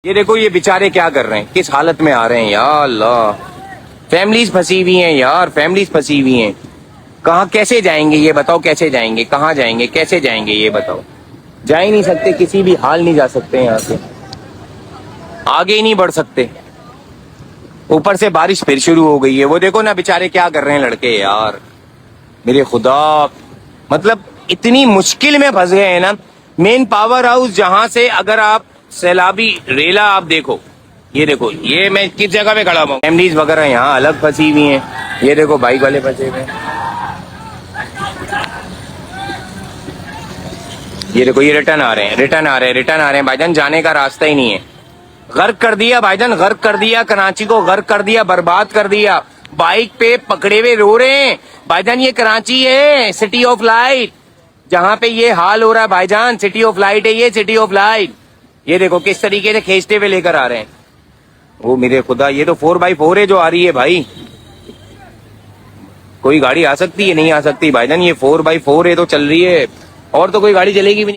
ये देखो ये बेचारे क्या कर रहे हैं, किस हालत में आ रहे हैं। या अल्लाह, फैमिलीज फंसी हुई हैं यार, फैमिलीज फंसी हुई हैं। कहाँ कैसे जाएंगे ये बताओ, कैसे जाएंगे, कहाँ जाएंगे, कैसे जाएंगे ये बताओ। जा ही नहीं सकते, किसी भी हाल नहीं जा सकते, यहाँ से आगे ही नहीं बढ़ सकते। ऊपर से बारिश फिर शुरू हो गई है। वो देखो ना बेचारे क्या कर रहे हैं लड़के यार, मेरे खुदा। मतलब इतनी मुश्किल में फंस गए हैं ना। मेन पावर हाउस जहां से अगर आप सैलाबी रेला आप देखो, ये देखो, ये मैं किस जगह पे खड़ा हूँ। फैमिलीज वगैरह यहाँ अलग फंसी हुई हैं। ये देखो बाइक वाले फंसे हुए हैं। ये देखो ये रिटर्न आ रहे हैं, रिटर्न आ रहे हैं, रिटर्न आ रहे हैं। भाईजान जाने का रास्ता ही नहीं है। गर्क कर दिया भाईजान, गर्क कर दिया, कराची को गर्क कर दिया, बर्बाद कर दिया। बाइक पे पकड़े हुए रो रहे हैं भाईजान। ये कराची है, सिटी ऑफ लाइट, जहां पे ये हाल हो रहा है भाईजान। सिटी ऑफ लाइट है ये, सिटी ऑफ लाइट। ये देखो किस तरीके से खींचते हुए लेकर आ रहे हैं। वो मेरे खुदा, ये तो 4x4 है जो आ रही है भाई। कोई गाड़ी आ सकती है? नहीं आ सकती भाईजान, ये 4x4 है तो चल रही है, और तो कोई गाड़ी चलेगी भी नहीं।